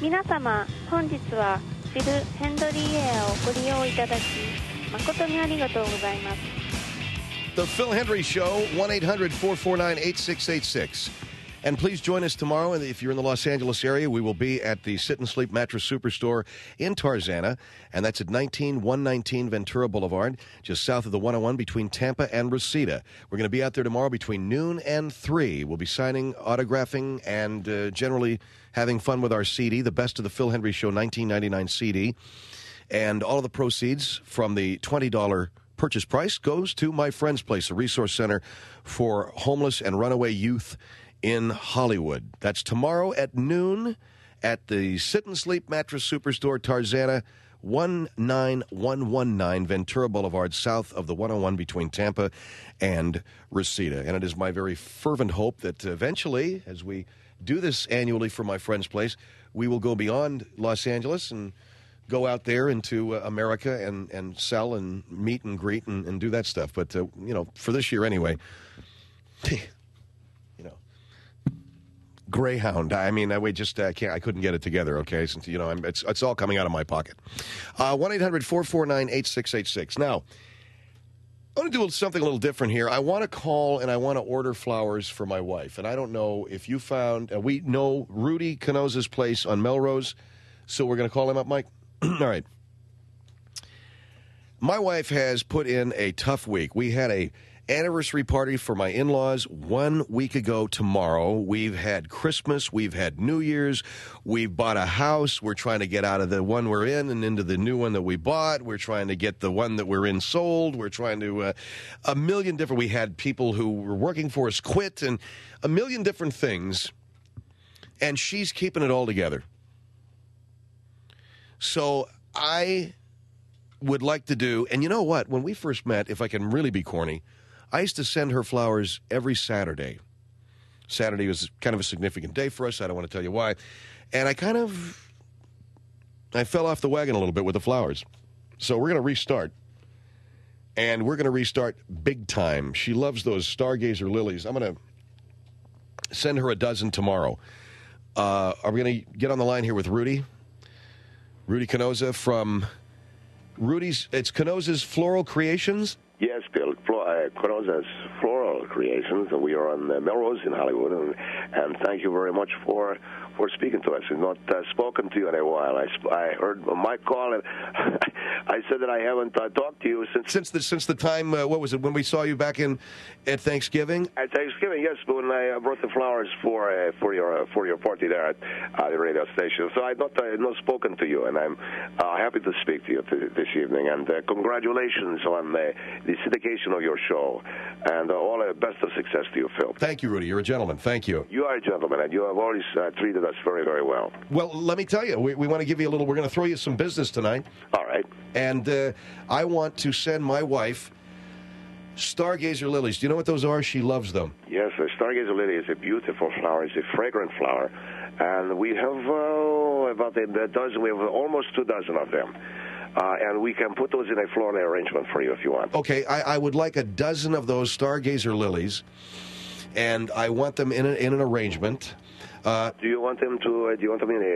皆様、本日はシル・ヘンドリーエアをご利用いただき誠にありがとうございます。 The Phil Hendry Show, 1-800-449-8686. And please join us tomorrow. And if you're in the Los Angeles area, we will be at the Sit and Sleep Mattress Superstore in Tarzana. And that's at 19119 Ventura Boulevard, just south of the 101 between Tampa and Reseda. We're going to be out there tomorrow between noon and 3. We'll be signing, autographing, and generally having fun with our CD, the Best of the Phil Hendry Show 1999 CD. And all of the proceeds from the $20 purchase price goes to My Friend's Place, a resource center for homeless and runaway youth in Hollywood. That's tomorrow at noon at the Sit and Sleep Mattress Superstore, Tarzana, 19119 Ventura Boulevard, south of the 101 between Tampa and Reseda. And it is my very fervent hope that eventually, as we do this annually for My Friend's Place, we will go beyond Los Angeles and go out there into America and sell and meet and greet and do that stuff. But, for this year anyway, Greyhound. I mean, I couldn't get it together, okay? Since, it's all coming out of my pocket. 1-800-449-8686. Now, I want to do something a little different here. I want to call and I want to order flowers for my wife. And I don't know if you found, we know Rudy Canoza's place on Melrose, so we're going to call him up, Mike? All right. My wife has put in a tough week. We had a anniversary party for my in-laws 1 week ago tomorrow. We've had Christmas. We've had New Year's. We've bought a house. We're trying to get out of the one we're in and into the new one that we bought. We're trying to get the one that we're in sold. We're trying to, a million different, we had people who were working for us quit and a million different things. And she's keeping it all together. So I would like to do, and you know what? When we first met, if I can really be corny, I used to send her flowers every Saturday. Saturday was kind of a significant day for us. I don't want to tell you why. And I fell off the wagon a little bit with the flowers. So we're going to restart. And we're going to restart big time. She loves those Stargazer lilies. I'm going to send her a dozen tomorrow. Are we going to get on the line here with Rudy? Rudy Canoza from it's Canoza's Floral Creations? Yes, Bill. Canoza's Floral Creations. We are on Melrose in Hollywood, and thank you very much for speaking to us. I've not spoken to you in a while. I heard Mike call, and I said that I haven't talked to you since the time. What was it, when we saw you back at Thanksgiving? At Thanksgiving, yes. But when I brought the flowers for your party there at the radio station, so I've not spoken to you, and I'm happy to speak to you this evening. And congratulations on the syndication of your show, and all the best of success to you, Phil. Thank you, Rudy. You're a gentleman. Thank you. You are a gentleman, and you have always treated us very, very well. Well, let me tell you, we want to give you we're going to throw you some business tonight. All right. And I want to send my wife Stargazer lilies. Do you know what those are? She loves them. Yes, the Stargazer lily is a beautiful flower. It's a fragrant flower. And we have about a dozen. We have almost 2 dozen of them. And we can put those in a floral arrangement for you if you want. Okay, I would like a dozen of those Stargazer lilies, and I want them in an arrangement. Do you want them in a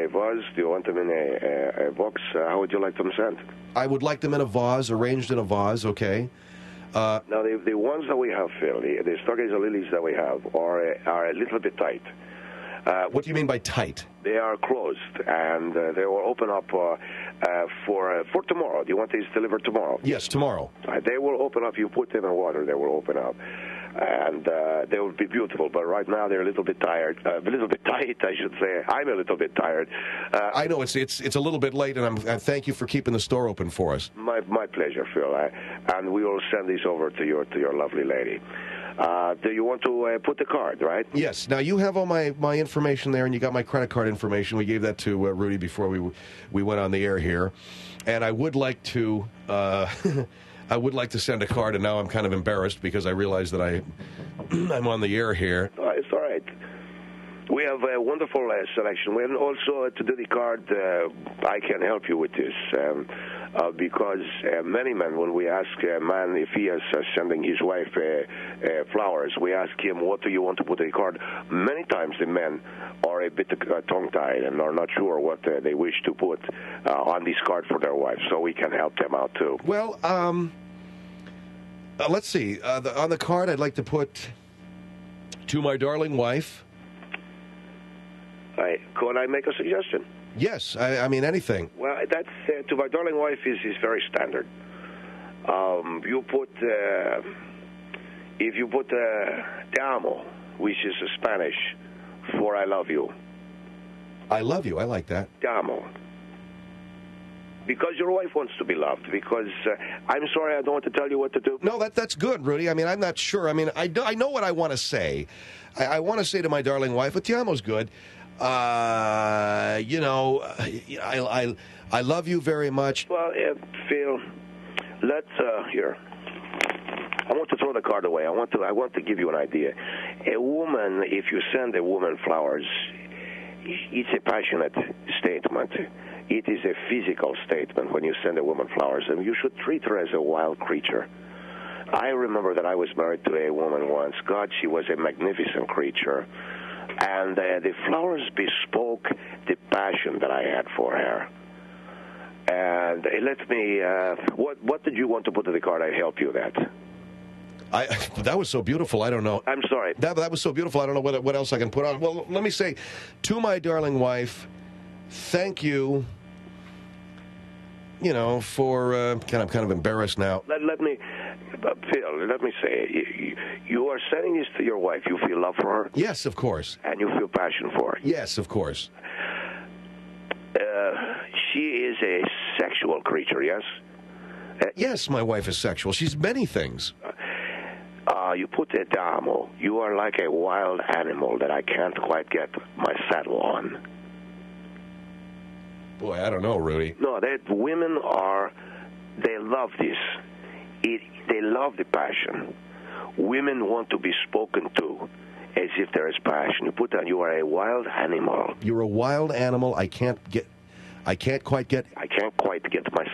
vase? Do you want them in a box? How would you like them sent? I would like them in a vase, arranged in a vase. Okay. Now the ones that we have, Phil, the Stargazer lilies that we have are a little bit tight. What do you mean by tight? They are closed, and they will open up for tomorrow. Do you want these delivered tomorrow? Yes, tomorrow. They will open up. You put them in water, they will open up. And they will be beautiful, but right now they're a little bit tired, a little bit tight, I should say. I'm a little bit tired. I know it's a little bit late, and I thank you for keeping the store open for us. My pleasure, Phil. And we will send these over to your lovely lady. Do you want to put the card, right? Yes. Now, you have all my information there, and you got my credit card information. We gave that to Rudy before we went on the air here. And I would like to send a card, and now I'm kind of embarrassed because I realize that I'm on the air here. Oh, it's all right. We have a wonderful selection. And also, to do the card, I can help you with this. Because many men, when we ask a man if he is sending his wife flowers, we ask him, what do you want to put in the card? Many times the men are a bit tongue-tied and are not sure what they wish to put on this card for their wife, so we can help them out, too. Well, let's see. On the card, I'd like to put, to my darling wife. Could I make a suggestion? Yes, I mean anything. Well, that's to my darling wife is very standard. You put if you put te amo, which is Spanish for I love you. I love you. I like that. Te amo. Because your wife wants to be loved. Because I'm sorry, I don't want to tell you what to do. No, that's good, Rudy. I mean, I'm not sure. I mean, I know what I want to say. I want to say to my darling wife, but te amo's good. You know, I love you very much. Well, Phil, let's here. I want to throw the card away. I want to give you an idea. A woman, if you send a woman flowers, it's a passionate statement. It is a physical statement when you send a woman flowers, and you should treat her as a wild creature. I remember that I was married to a woman once. God, she was a magnificent creature. And the flowers bespoke the passion that I had for her. And let me, what did you want to put in the card? I help you that. That was so beautiful. I don't know. I'm sorry. That was so beautiful. I don't know what else I can put on. Well, let me say, to my darling wife, thank you. You know, for I'm kind of embarrassed now. Let me, Phil. Let me say, you are sending this to your wife. You feel love for her. Yes, of course. And you feel passion for her. Yes, of course. She is a sexual creature. Yes. Yes, my wife is sexual. She's many things. You put a te amo. You are like a wild animal that I can't quite get my saddle on. Boy, I don't know, Rudy. No, women they love this. They love the passion. Women want to be spoken to as if there is passion. You put down, you are a wild animal. You're a wild animal. I can't quite get my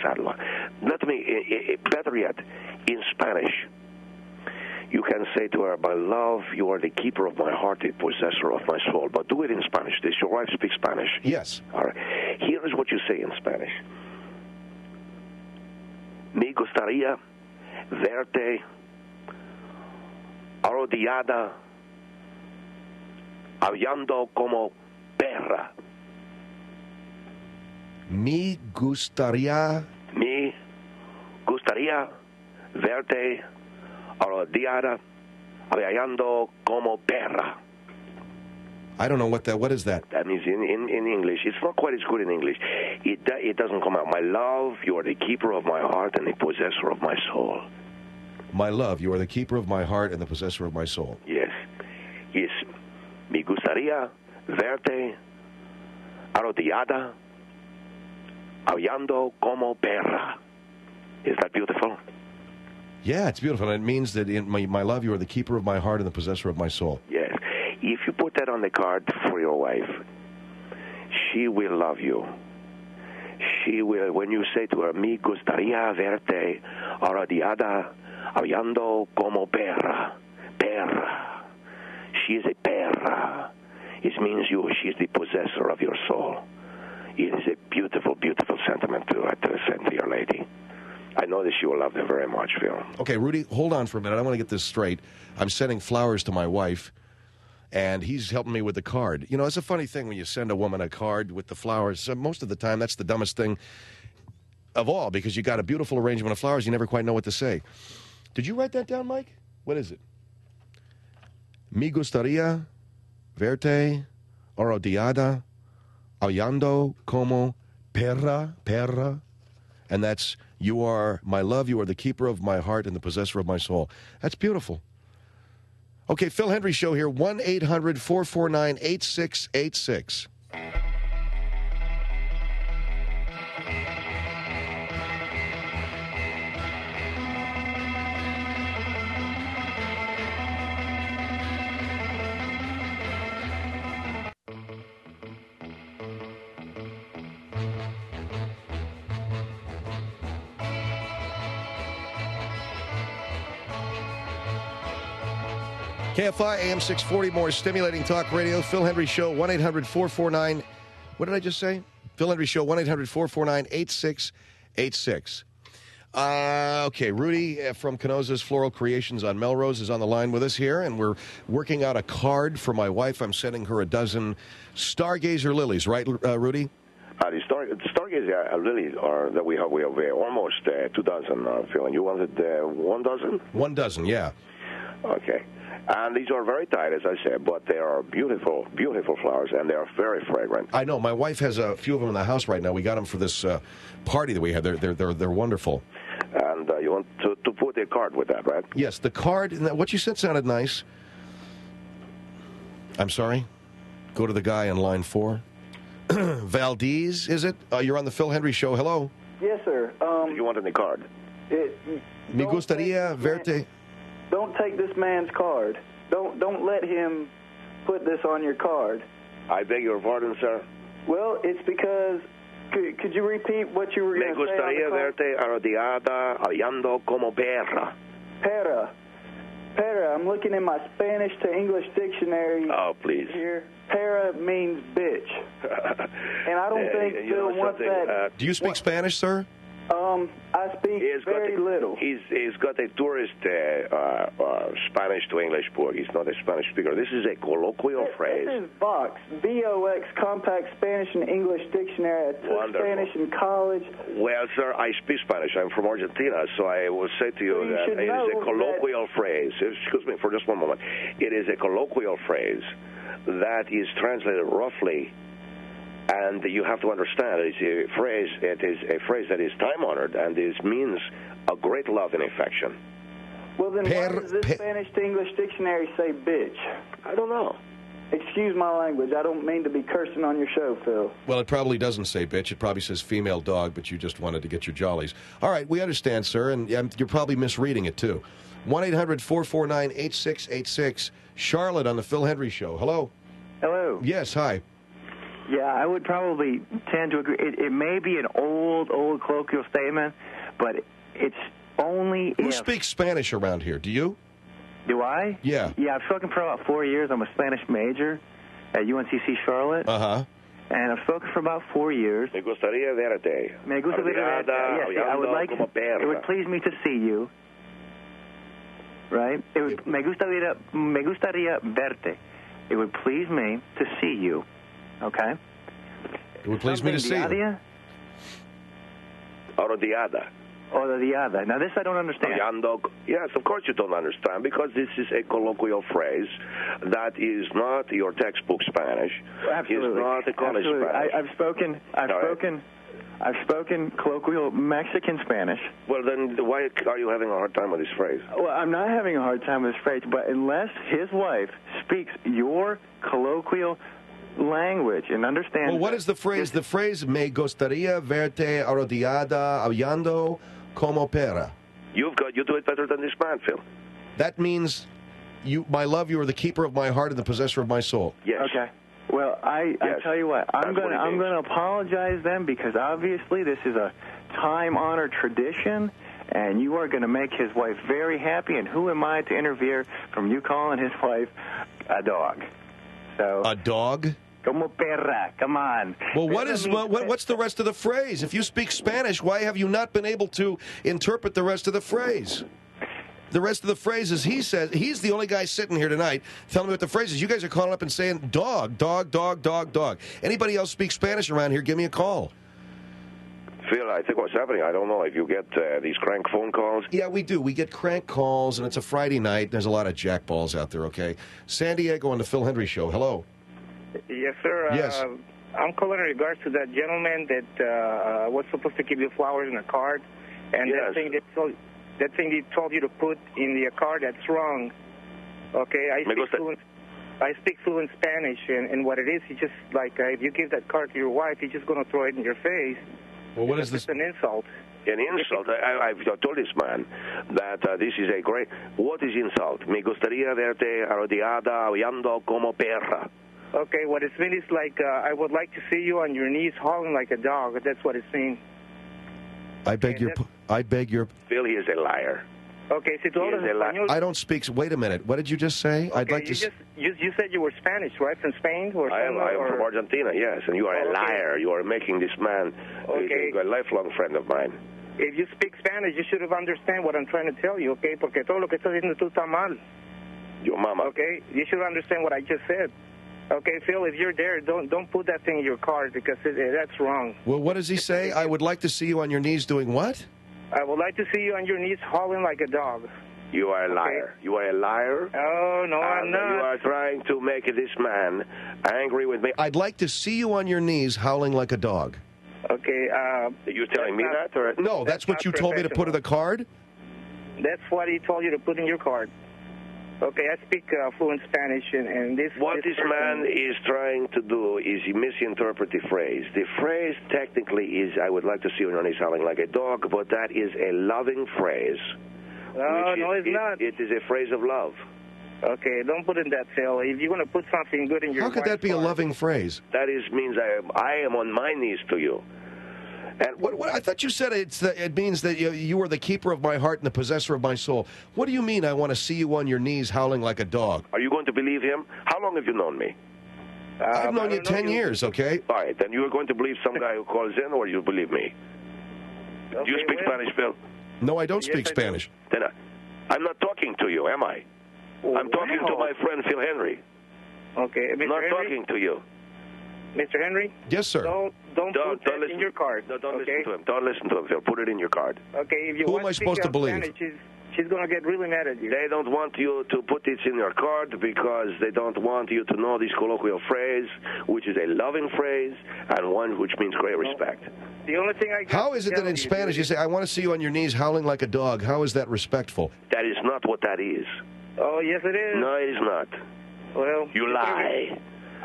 saddle on. Let me, better yet, in Spanish, you can say to her, my love, you are the keeper of my heart, the possessor of my soul. But do it in Spanish. Does your wife speak Spanish? Yes. All right. Here is what you say in Spanish. Me gustaría verte arrodillada, aullando como perra. Me gustaría verte arrodillada, aullando como perra. I don't know what is that? That means in English. It's not quite as good in English. It doesn't come out. My love, you are the keeper of my heart and the possessor of my soul. My love, you are the keeper of my heart and the possessor of my soul. Yes. Yes. Me gustaría verte arrodillada, aullando como perra. Is that beautiful? Yeah, it's beautiful. And it means that in my love, you are the keeper of my heart and the possessor of my soul. Yes. If you put that on the card for your wife, she will love you. She will, when you say to her, me gustaría verte arrodillada, aullando como perra. Perra. She is a perra. It means she is the possessor of your soul. It is a beautiful, beautiful sentiment to send to your lady. I know that she will love them very much, Phil. Okay, Rudy, hold on for a minute. I want to get this straight. I'm sending flowers to my wife, and he's helping me with the card. You know, it's a funny thing when you send a woman a card with the flowers. Most of the time, that's the dumbest thing of all, because you got a beautiful arrangement of flowers. You never quite know what to say. Did you write that down, Mike? What is it? Me gustaría verte arrodillada, aullando como perra. And that's, you are my love, you are the keeper of my heart and the possessor of my soul. That's beautiful. Okay, Phil Hendrie Show here, 1-800-449-8686. KFI, AM 640, more stimulating talk radio. Phil Hendry Show, 1-800-449. What did I just say? Phil Hendry Show, 1-800-449-8686. Okay, Rudy from Canosa's Floral Creations on Melrose is on the line with us here, and we're working out a card for my wife. I'm sending her a dozen Stargazer lilies, right, Rudy? The Stargazer lilies are that we have almost 2 dozen, Phil. And you wanted 1 dozen? 1 dozen, yeah. Okay. And these are very tight, as I said, but they are beautiful, beautiful flowers, and they are very fragrant. I know. My wife has a few of them in the house right now. We got them for this party that we had. They're wonderful. And you want to put a card with that, right? Yes, the card. What you said sounded nice. I'm sorry. Go to the guy on line 4. Valdez, is it? You're on the Phil Hendry Show. Hello. Yes, sir. Do you want any card? Me gustaría verte. Don't take this man's card. Don't let him put this on your card. I beg your pardon, sir. Well, it's because... Could you repeat what you were going to say on the card? Me gustaría verte arrodillada, aullando como perra. Perra. Perra. I'm looking in my Spanish to English dictionary. Oh, please. Here. Perra means bitch. And I don't think Phil wants that... Do you speak Spanish, sir? I speak very little. He's got a tourist Spanish to English book. He's not a Spanish speaker. This is a colloquial phrase. This is Vox, VOX, Compact Spanish and English Dictionary. I took Spanish in college. Well, sir, I speak Spanish. I'm from Argentina, so I will say to you that it is a colloquial phrase. Excuse me for just one moment. It is a colloquial phrase that is translated roughly. And you have to understand, it is a phrase that is time-honored, and this means a great love and affection. Well, then why does this Spanish to English dictionary say bitch? I don't know. Excuse my language. I don't mean to be cursing on your show, Phil. Well, it probably doesn't say bitch. It probably says female dog, but you just wanted to get your jollies. All right, we understand, sir, and you're probably misreading it, too. 1-800-449-8686. Charlotte on the Phil Hendry Show. Hello. Hello. Yes, hi. Yeah, I would probably tend to agree. It may be an old colloquial statement, but it's only Who speaks Spanish around here? Do you? Do I? Yeah. Yeah, I've spoken for about 4 years. I'm a Spanish major at UNCC Charlotte. Uh-huh. And I've spoken for about 4 years. Me gustaría verte. Me gustaría verte. Yes, I would like to, it would please me to see you. Right? Me gustaría verte. It would please me to see you. Okay? It would please me to see you. Arrodillada. Arrodillada. Now, this I don't understand. Yes, of course you don't understand, because this is a colloquial phrase that is not your textbook Spanish. Absolutely. It's not a college Spanish. I've spoken colloquial Mexican Spanish. Well, then why are you having a hard time with this phrase? Well, I'm not having a hard time with this phrase, but unless his wife speaks your colloquial language and understands... Well, what is the phrase? The phrase, me gustaría verte arrodillada, aullando como perra. You do it better than this man, Phil. That means, my love, you are the keeper of my heart and the possessor of my soul. Yes. Okay. Well, I tell you what, I'm going to apologize then, because obviously this is a time-honored tradition, and you are going to make his wife very happy, and who am I to interfere from you calling his wife a dog? So a dog? Como perra, come on. Well, what's the rest of the phrase? If you speak Spanish, why have you not been able to interpret the rest of the phrase? The rest of the phrase is, he says, he's the only guy sitting here tonight telling me what the phrase is. You guys are calling up and saying dog, dog, dog, dog, dog. Anybody else speak Spanish around here, give me a call. Phil, I think what's happening, I don't know if you get these crank phone calls. Yeah, we do. We get crank calls, and it's a Friday night. There's a lot of jackballs out there, okay? San Diego on the Phil Hendry Show. Hello. Yes, sir. Yes. I'm calling in regards to that gentleman that was supposed to give you flowers in a card, and yes. that thing they told you to put in the card, that's wrong. Okay, I speak fluent Spanish, and what it is, he just, like, if you give that card to your wife, he's just going to throw it in your face. Well, what is this? It's an insult. An insult? I've told this man that this is a great... What is insult? Me gustaría verte arrodillada, aullando como perra. Okay, what it's mean is like, I would like to see you on your knees howling like a dog. That's what it's mean. I beg your... Phil, he is a liar. Okay, si tú hablas español... I don't speak... Wait a minute. What did you just say? Okay, I'd like to... You said you were Spanish, right? From Spain? Or I am from Argentina, yes. And you are a liar. You are making this man a lifelong friend of mine. If you speak Spanish, you should have understand what I'm trying to tell you, okay? Porque todo lo que estás diciendo tú está mal. Your mama. Okay? You should understand what I just said. Okay, Phil, if you're there, don't put that thing in your car because that's wrong. Well, what does he say? I would like to see you on your knees doing what? I would like to see you on your knees howling like a dog. You are a liar. You are a liar. Oh, no, I'm not. You are trying to make this man angry with me. I'd like to see you on your knees howling like a dog. Okay. You're telling me that? Or? No, that's what you told me to put in the card? That's what he told you to put in your card. Okay, I speak fluent Spanish, and this... What this man is trying to do is he misinterpret the phrase. The phrase technically is, I would like to see you on your knees howling like a dog, but that is a loving phrase. No, it's not. It is a phrase of love. Okay, don't put in that, Phil. If you're going to put something good in your... How could that be a loving phrase? That means I am on my knees to you. And what I thought you said it means that you are the keeper of my heart and the possessor of my soul. What do you mean I want to see you on your knees howling like a dog? Are you going to believe him? How long have you known me? I've known you 10 years, okay? All right, then you are going to believe some guy who calls in, or you believe me? Okay, do you speak Spanish, Phil? No, I don't speak Spanish. Then I'm not talking to you, am I? I'm talking to my friend Phil Henry. Okay, Mr. I'm not Henry? talking to you. Mr. Henry? Yes, sir. Don't put that in your card. No, don't listen to him. Don't listen to him, Phil. Put it in your card. Okay, if you Who am I supposed to believe? Spanish, she's going to get really mad at you. They don't want you to put this in your card because they don't want you to know this colloquial phrase, which is a loving phrase and one which means great respect. The only thing I How is it that in Spanish you say, I want to see you on your knees howling like a dog? How is that respectful? That is not what that is. Oh, yes, it is. No, it is not. Well, you lie.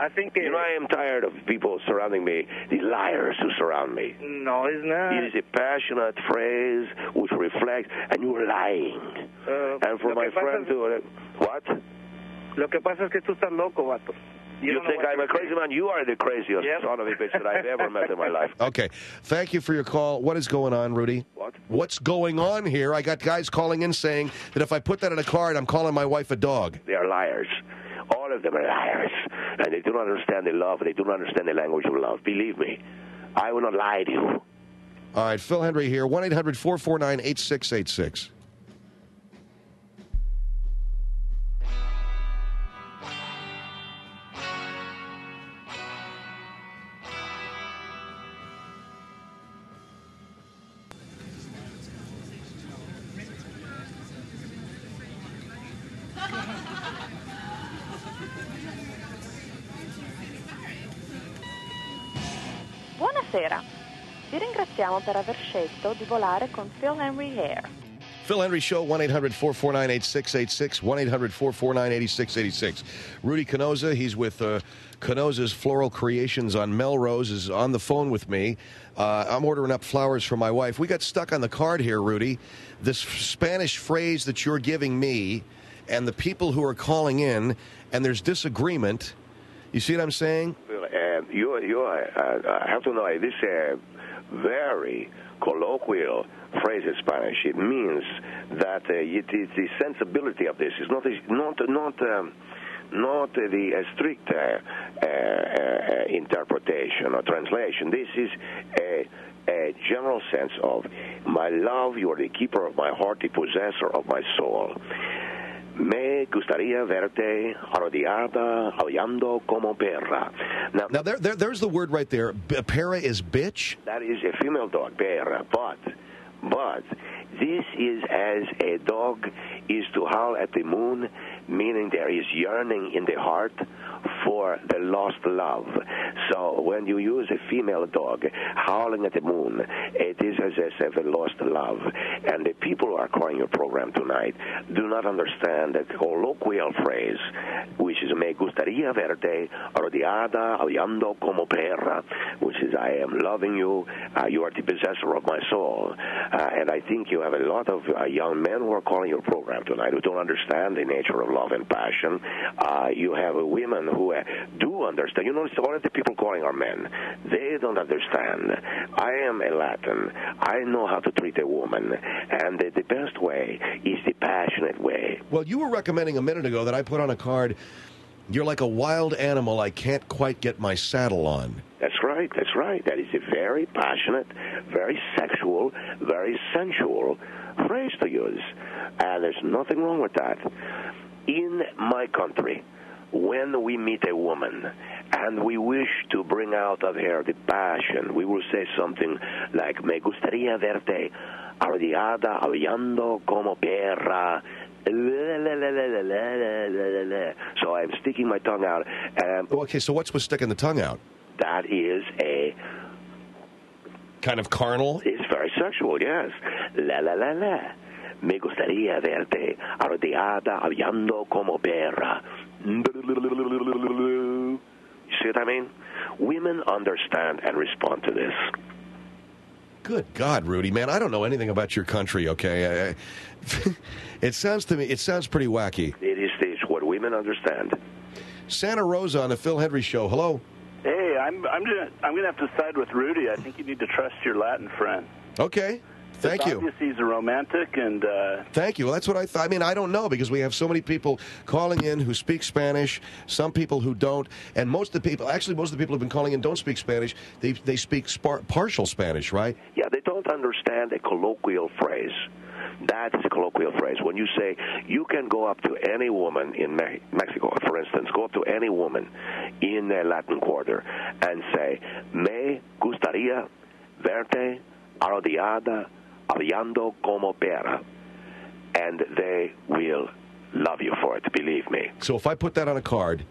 I think I am tired of people surrounding me, the liars who surround me. No, it's not. It is a passionate phrase which reflects, and you're lying. And for my friend to... What? Lo que pasa es que tú estás loco, vato. You think I'm a crazy man? You are the craziest son of a bitch that I've ever met in my life. Okay. Thank you for your call. What is going on, Rudy? What? What's going on here? I got guys calling in saying that if I put that in a card, I'm calling my wife a dog. They are liars. All of them are liars. And they do not understand the love. They do not understand the language of love. Believe me. I will not lie to you. All right. Phil Henry here. 1-800-449-8686. Buonasera, vi ringraziamo per aver scelto di volare con Phil Henry Air. Phil Henry Show, 1-800-449-8686, 1-800-449-8686. Rudy Canosa, he's with Canosa's Floral Creations on Melrose, is on the phone with me. I'm ordering up flowers for my wife. We got stuck on the card here, Rudy. This Spanish phrase that you're giving me and the people who are calling in, and there's disagreement. You see what I'm saying? I have to know, this very colloquial phrase in Spanish. It means that it is the sensibility of this. It's not the strict interpretation or translation. This is a general sense of my love. You are the keeper of my heart, the possessor of my soul. Me gustaría verte arrodillada, aullando como perra. Now there's the word right there. Perra is bitch? That is a female dog, perra. But this is as a dog is to howl at the moon, meaning there is yearning in the heart for the lost love. So when you use a female dog howling at the moon, it is as if a lost love. And the people who are calling your program tonight do not understand the colloquial phrase, which is me gustaría verte arrodillada, aullando como perra, which is I am loving you, you are the possessor of my soul. And I think you have a lot of young men who are calling your program tonight who don't understand the nature of love and passion. You have women who do understand. You notice all of the people calling are men. They don't understand. I am a Latin. I know how to treat a woman. And the best way is the passionate way. Well, you were recommending a minute ago that I put on a card, you're like a wild animal I can't quite get my saddle on. That's right. That's right. That is a very passionate, very sexual, very sensual phrase to use. And there's nothing wrong with that. In my country, when we meet a woman and we wish to bring out of her the passion, we will say something like, me gustaría verte arrodillada, aullando como perra. So I'm sticking my tongue out. Okay, so what's with sticking the tongue out? That is a... kind of carnal? It's very sexual, yes. La la la la. Me gustaría verte arrodillada, aullando como perra. You see what I mean? Women understand and respond to this. Good God, Rudy, man, I don't know anything about your country, okay? It sounds to me, it sounds pretty wacky. It is what women understand. Santa Rosa on the Phil Hendry Show. Hello. Hey, I'm gonna have to side with Rudy. I think you need to trust your Latin friend. Okay. Thank you. Obviously, he's a romantic, and... Thank you. Well, that's what I thought. I mean, I don't know, because we have so many people calling in who speak Spanish, some people who don't, and most of the people who've been calling in don't speak Spanish. They speak partial Spanish, right? Yeah, they don't understand a colloquial phrase. That is a colloquial phrase. When you say, you can go up to any woman in Mexico, for instance, go up to any woman in the Latin Quarter and say, me gustaría verte arrodillada, aullando como perra, and they will love you for it, believe me. So if I put that on a card...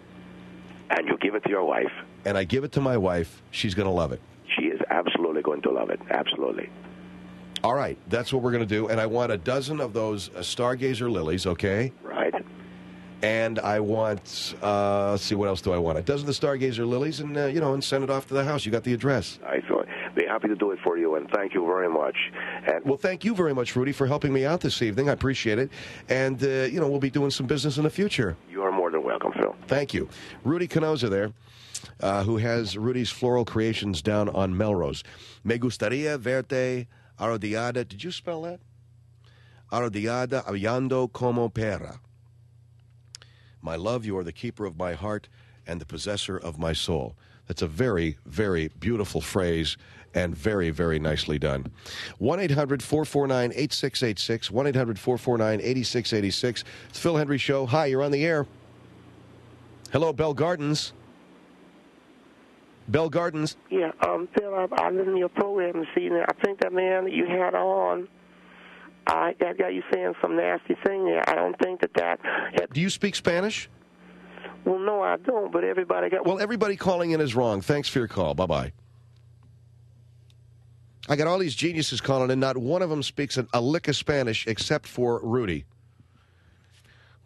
and you give it to your wife... and I give it to my wife, she's going to love it. She is absolutely going to love it, absolutely. All right, that's what we're going to do, and I want a dozen of those Stargazer lilies, okay? Right. And I want, let's see, what else do I want? A dozen of the Stargazer lilies, and, and send it off to the house. You got the address. I thought, be happy to do it for you, and thank you very much. And well, thank you very much, Rudy, for helping me out this evening. I appreciate it. And, we'll be doing some business in the future. You are more than welcome, Phil. Thank you. Rudy Canosa there, who has Rudy's Floral Creations down on Melrose. Me gustaría verte arrodillada. Did you spell that? Arrodillada, aullando como perra. My love, you are the keeper of my heart and the possessor of my soul. That's a very, very beautiful phrase and very, very nicely done. 1-800-449-8686, 1-800-449-8686. It's Phil Hendry Show. Hi, you're on the air. Hello, Bell Gardens. Bell Gardens. Yeah, Phil, I listened to your program this evening. I think that man that you had on, that got you saying some nasty thing there. I don't think that... Do you speak Spanish? Well, no, I don't, but everybody got... Well, everybody calling in is wrong. Thanks for your call. Bye-bye. I got all these geniuses calling in. Not one of them speaks a lick of Spanish except for Rudy.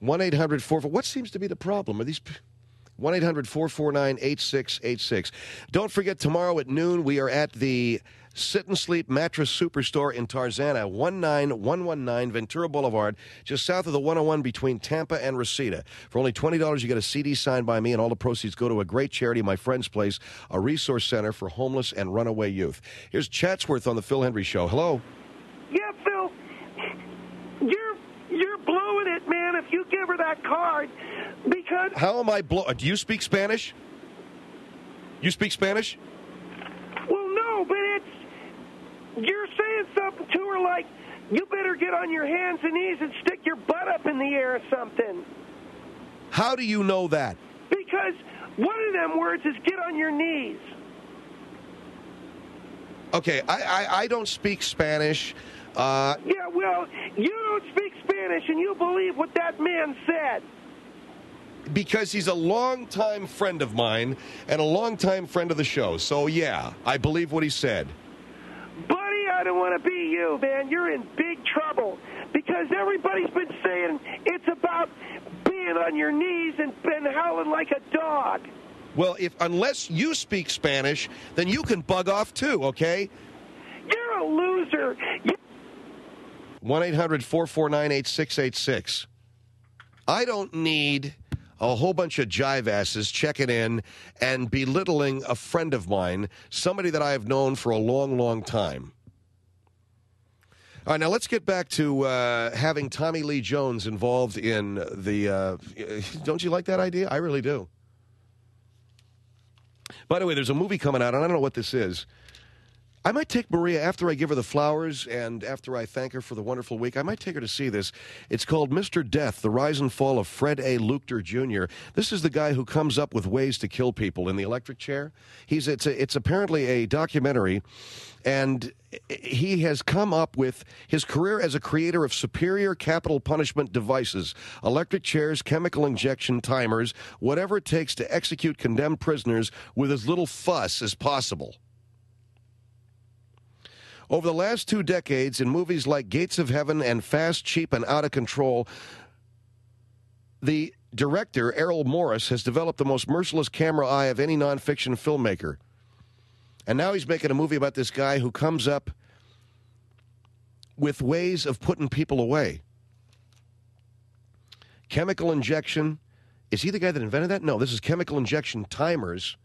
1-800-4... What seems to be the problem? Are these... 1-800-449-8686. Don't forget, tomorrow at noon, we are at the Sit and Sleep Mattress Superstore in Tarzana, 19119 Ventura Boulevard, just south of the 101 between Tampa and Reseda. For only $20, you get a CD signed by me, and all the proceeds go to a great charity, my friend's place, a resource center for homeless and runaway youth. Here's Chatsworth on the Phil Hendry Show. Hello. Yeah, Phil, you're blowing it, man, if you give her that card, because... How am I blowing? Do you speak Spanish? You speak Spanish? Well, no, but you're saying something to her like, you better get on your hands and knees and stick your butt up in the air or something. How do you know that? Because one of them words is get on your knees. Okay, I don't speak Spanish. Yeah, well, you don't speak Spanish and you believe what that man said. Because he's a longtime friend of mine and a longtime friend of the show. So, yeah, I believe what he said. Buddy, I don't want to be you, man. You're in big trouble. Because everybody's been saying it's about being on your knees and been howling like a dog. Well, unless you speak Spanish, then you can bug off too, okay? You're a loser. 1-800-449-8686. I don't need a whole bunch of jive asses checking in and belittling a friend of mine, somebody that I have known for a long, long time. All right, now let's get back to having Tommy Lee Jones involved in the... don't you like that idea? I really do. By the way, there's a movie coming out, and I don't know what this is. I might take Maria, after I give her the flowers and after I thank her for the wonderful week, I might take her to see this. It's called Mr. Death, The Rise and Fall of Fred A. Luchter Jr. This is the guy who comes up with ways to kill people in the electric chair. It's apparently a documentary, and he has come up with his career as a creator of superior capital punishment devices, electric chairs, chemical injection timers, whatever it takes to execute condemned prisoners with as little fuss as possible. Over the last 2 decades, in movies like Gates of Heaven and Fast, Cheap, and Out of Control, the director, Errol Morris, has developed the most merciless camera eye of any nonfiction filmmaker. And now he's making a movie about this guy who comes up with ways of putting people away. Chemical injection. Is he the guy that invented that? No, this is chemical injection timers.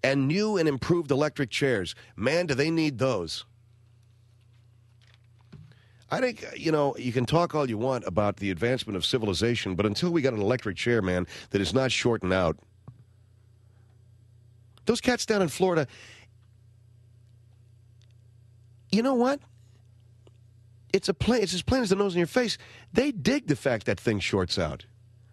And new and improved electric chairs. Man, do they need those. I think, you can talk all you want about the advancement of civilization, but until we got an electric chair, man, that is not shorting out. Those cats down in Florida, you know what? It's as plain as the nose in your face. They dig the fact that thing shorts out.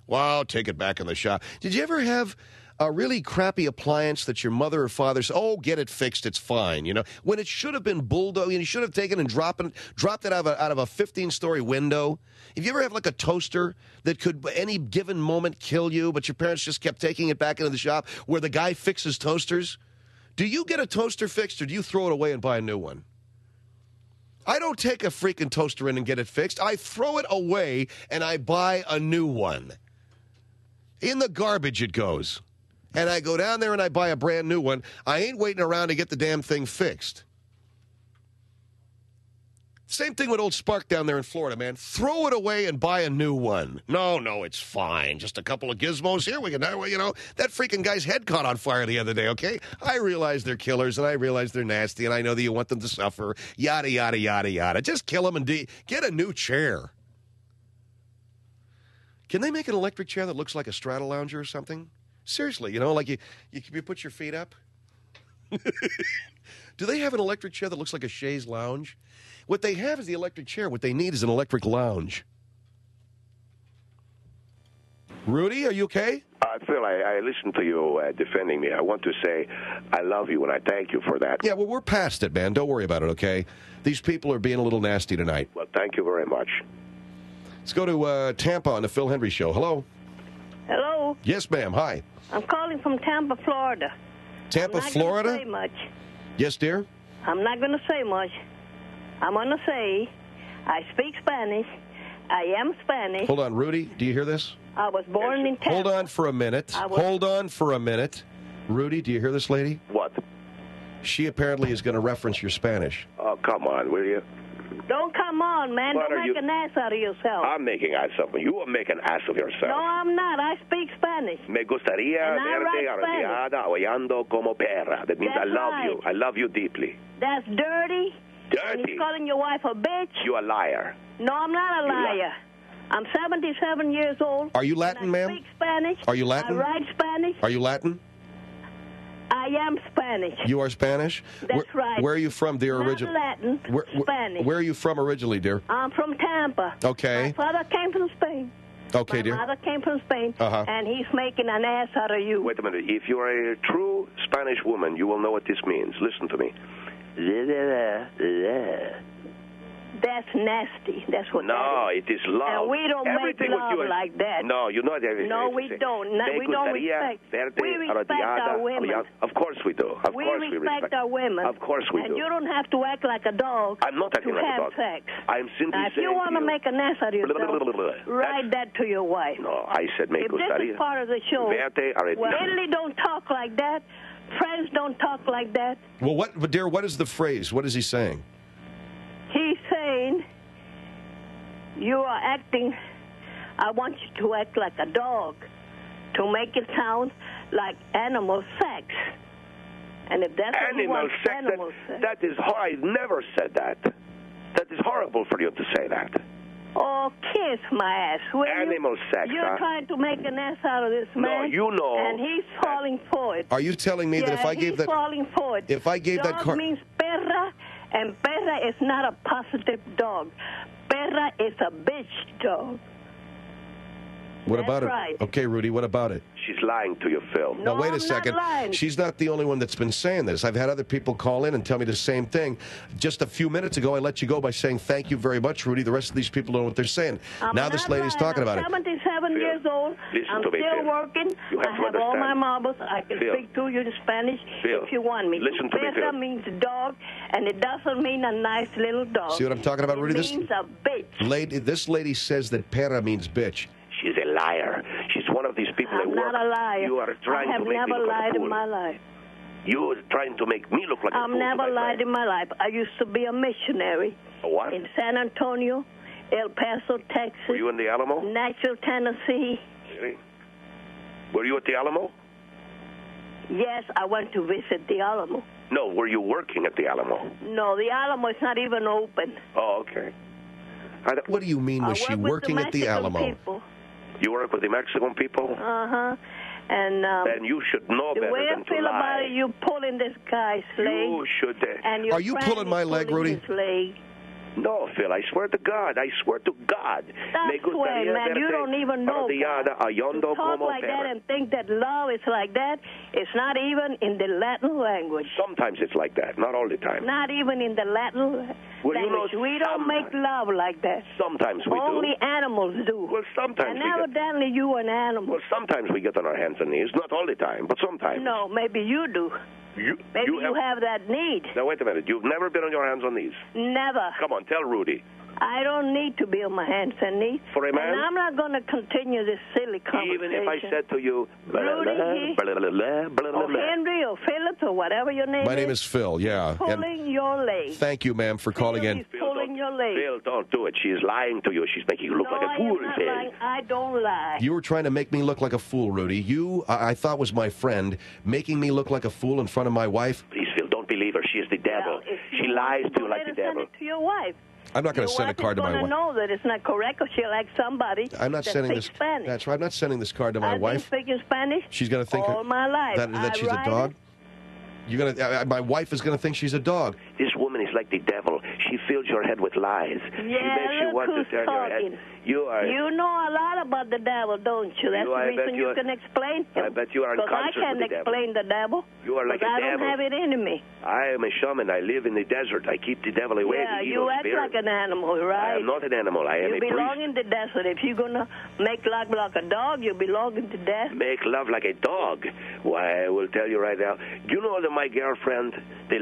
Wow, take it back in the shop. Did you ever have a really crappy appliance that your mother or father said, oh, get it fixed, it's fine, when it should have been bulldozed, you should have taken and dropped it out of a 15-story window? If you ever have like a toaster that could any given moment kill you, but your parents just kept taking it back into the shop where the guy fixes toasters, do you get a toaster fixed or do you throw it away and buy a new one? I don't take a freaking toaster in and get it fixed. I throw it away and I buy a new one. In the garbage it goes. And I go down there and I buy a brand new one. I ain't waiting around to get the damn thing fixed. Same thing with old Spark down there in Florida, man. Throw it away and buy a new one. No, it's fine. Just a couple of gizmos here. We can, that freaking guy's head caught on fire the other day, okay? I realize they're killers and I realize they're nasty and I know that you want them to suffer. Yada, yada, yada, yada. Just kill them and get a new chair. Can they make an electric chair that looks like a straddle lounger or something? Seriously, like you put your feet up? Do they have an electric chair that looks like a chaise lounge? What they have is the electric chair. What they need is an electric lounge. Rudy, are you okay? Phil, I listened to you defending me. I want to say I love you and I thank you for that. Yeah, well, we're past it, man. Don't worry about it, okay? These people are being a little nasty tonight. Well, thank you very much. Let's go to Tampa on the Phil Hendry Show. Hello? Hello? Yes, ma'am. Hi. I'm calling from Tampa, Florida. Tampa, Florida? I'm not going to say much. Yes, dear? I'm not going to say much. I'm going to say I speak Spanish. I am Spanish. Hold on, Rudy. Do you hear this? I was born in Tampa. Hold on for a minute. Hold on for a minute. Rudy, do you hear this lady? What? She apparently is going to reference your Spanish. Oh, come on, will you? Don't come on, man. Don't make an ass out of yourself. I'm making ass of you. You are making ass of yourself. No, I'm not. I speak Spanish. Me gustaría verte arrodillada oyando como perra. That means I love you. I love you deeply. That's dirty. Dirty? And he's calling your wife a bitch. You're a liar. No, I'm not a liar. I'm 77 years old. Are you Latin, ma'am? I speak Spanish. Are you Latin? I write Spanish. Are you Latin? I am Spanish. You are Spanish? That's right. Where are you from, dear? Not Latin, Spanish. Where are you from originally, dear? I'm from Tampa. Okay. My father came from Spain. Okay, dear. My mother came from Spain, and he's making an ass out of you. Wait a minute. If you're a true Spanish woman, you will know what this means. Listen to me. That's nasty. That's what No, that is. It is love. And we don't Everything make love like that. No, you know that. No, we don't. We don't respect. We respect our women. Of course we do. Of course we respect our women. Of course we do. And you don't have to act like a dog. I'm not acting like a dog. Sex. I'm simply now, if you want to make an ass out of yourself, write that to your wife. No, I said me gustaría. If this is part of the show, Italy don't talk like that. Friends don't talk like that. Well, dear, what is the phrase? What is he saying? He's saying You are acting, I want you to act like a dog to make it sound like animal sex. And if that's what you want, animal sex. That is horrible. I never said that. That is horrible for you to say that. Oh, kiss my ass. Animal sex, You're trying to make an ass out of this man. No, you know. And he's falling for it. Are you telling me that if I gave that... he's falling for it. If I gave that card... Dog means perra, and perra is not a positive dog. Perra is a bitch dog. What That's about it? Right. Okay, Rudy, what about it? She's lying to you, Phil. No, wait a second. She's not the only one that's been saying this. I've had other people call in and tell me the same thing. Just a few minutes ago, I let you go by saying, thank you very much, Rudy. The rest of these people don't know what they're saying. Now this lady's talking about it. I'm 77 years old. I'm still working. I have all my marbles. I can speak to you in Spanish if you want me. Listen to me, Phil. Perra means dog, and it doesn't mean a nice little dog. See what I'm talking about, Rudy? It means a bitch. This lady says that perra means bitch. She's a liar. She's one of these people that work. I'm not a liar. You are trying to make me look like a fool. I have never lied in my life. You are trying to make me look like a fool. I've never lied in my life. I used to be a missionary. A what? In San Antonio, El Paso, Texas. Were you in the Alamo? Nashville, Tennessee. Really? Were you at the Alamo? Yes, I went to visit the Alamo. No, were you working at the Alamo? No, the Alamo is not even open. Oh, okay. What do you mean, was she working at the Alamo? People. You work with the Mexican people? Uh-huh. And then you should know better than to lie. The way I feel about it, you pulling this guy's leg. You should. And are you pulling my leg, Rudy? His leg. No, Phil, I swear to God. I swear to God. That's way, man. You don't even know. To talk like that and think that love is like that, it's not even in the Latin language. Sometimes it's like that, not all the time. Not even in the Latin language. We don't make love like that. Sometimes we do. Only animals do. Well, sometimes and evidently you an animal. Well, sometimes we get on our hands and knees. Not all the time, but sometimes. No, maybe you do. Maybe you have that need. Now, wait a minute. You've never been on your hands and knees? Never. Come on, tell Rudy. I don't need to be on my hands and knees. For a man? And I'm not going to continue this silly conversation. Even if I said to you, Rudy, or Henry, or Philip, or whatever your name is. My name is Phil, yeah. Pulling your leg. Thank you, ma'am, for calling in. Pulling your leg. Phil, don't do it. She is lying to you. She's making you look like a fool. No, I am not lying. I don't lie. You were trying to make me look like a fool, Rudy. You, I thought, was my friend, making me look like a fool in front of my wife. Please, Phil, don't believe her. She is the devil. She lies to you like the devil. Send it to your wife. I'm not going to send a card to my wife. Your wife is going to know that it's not correct, or she'll like somebody I'm not sending this. Spanish. That's right. I'm not sending this card to my wife. I've been speaking Spanish. She's going to think all my life. that she's a dog. You're gonna. My wife is going to think she's a dog. This woman is like the devil. She fills your head with lies. Yeah, she makes you want to turn your head. You know a lot about the devil, don't you? That's the reason you can explain him. I bet you are in concert I can't with the explain the devil. You are like a devil. I don't have it in me. I am a shaman. I live in the desert. I keep the devil away. Yeah, the you act like an animal, right? I am not an animal. I am a priest. You belong in the desert. If you're going to make love like a dog, you belong in the desert. Make love like a dog? Why, I will tell you right now. Do you know that my girlfriend, my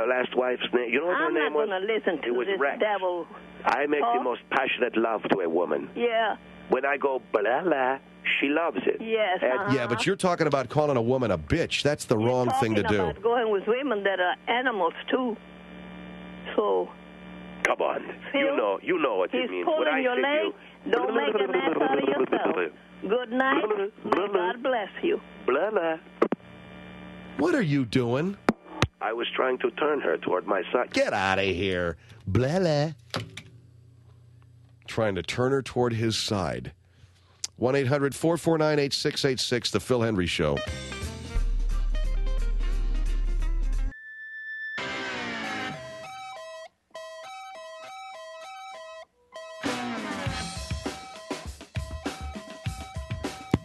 last wife's name, you know what her name was? I'm not going to listen to this Rex. devil. I make the most passionate love to a woman. Yeah. When I go, blah, blah, she loves it. Yes, Yeah, but you're talking about calling a woman a bitch. That's the wrong thing to do. You're talking about going with women that are animals, too. So... Come on. Phil, you know what it means. He's pulling your leg. Don't make an ass out of yourself. Good night. May God bless you. Blah, blah. What are you doing? I was trying to turn her toward my side. Get out of here. Blah, blah. Trying to turn her toward his side. 1-800-449-8686, The Phil Hendry Show.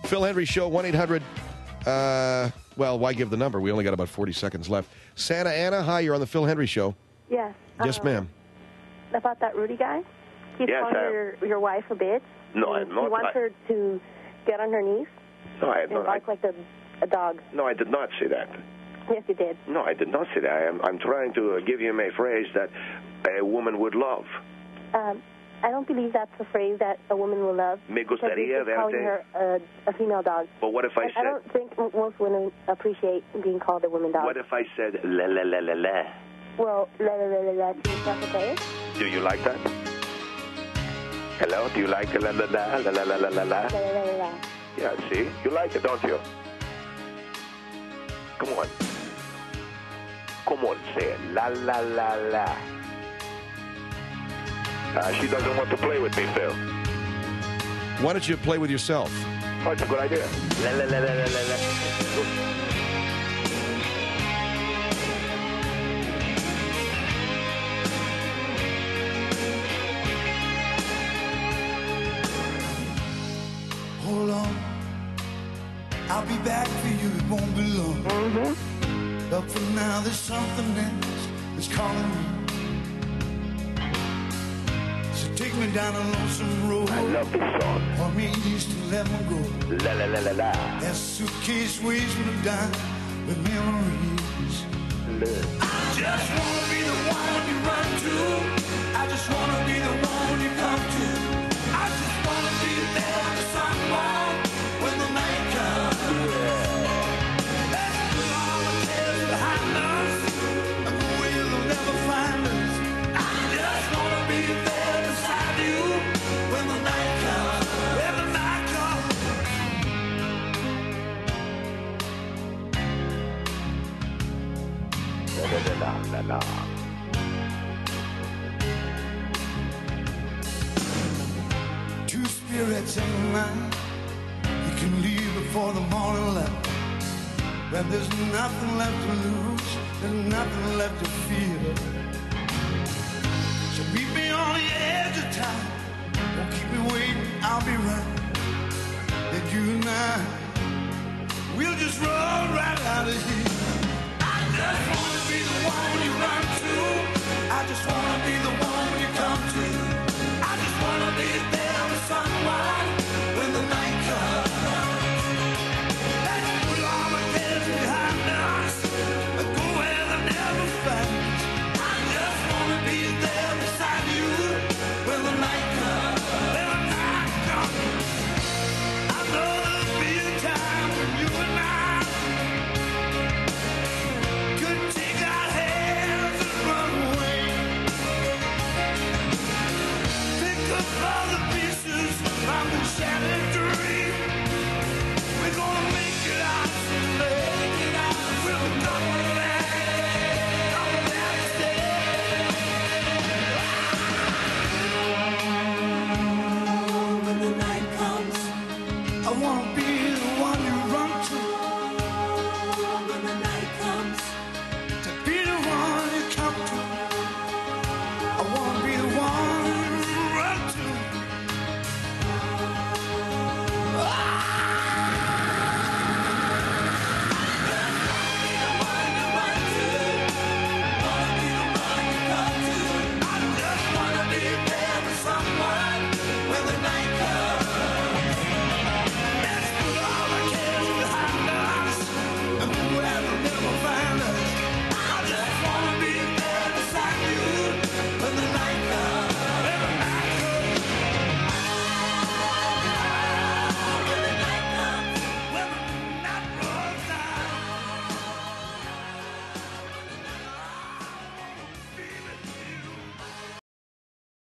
Phil Hendry Show, 1-800... well, why give the number? We only got about 40 seconds left. Santa Ana, hi, you're on the Phil Hendry Show. Yes. Yes, ma'am. About that Rudy guy? He's calling your wife a bitch? No, I'm not. He wants her to get on her knees? No, I have not. Bark like a dog? No, I did not say that. Yes, you did. No, I did not say that. I'm trying to give him a phrase that a woman would love. I don't believe that's a phrase that a woman will love. Me gustaría verte. Calling her a female dog. But what if I said... I don't think most women appreciate being called a woman dog. What if I said la la la la la? Well, la la la la la, that's okay? Do you like that? Hello, do you like the la la la la la la la la la? Yeah, see? You like it, don't you? Come on. Come on, say it. La la la la. She doesn't want to play with me, Phil. Why don't you play with yourself? Oh, it's a good idea. La la la la la la la. Hold on, I'll be back for you, it won't be long. But for now there's something else that's calling me. So take me down a lonesome road. I love this song. Or me east to let me go. La la la la la. That suitcase weighs me down with memories. I just wanna be the one you run to. I just wanna be the one you come to. I just wanna be there for someone when the night comes. Let's put all the tales behind us, and we'll never find us. I just wanna be there beside you when the night comes. When the night comes. La la la la la. Two spirits in the night. You can leave before the morning light. When there's nothing left to lose, there's nothing left to fear.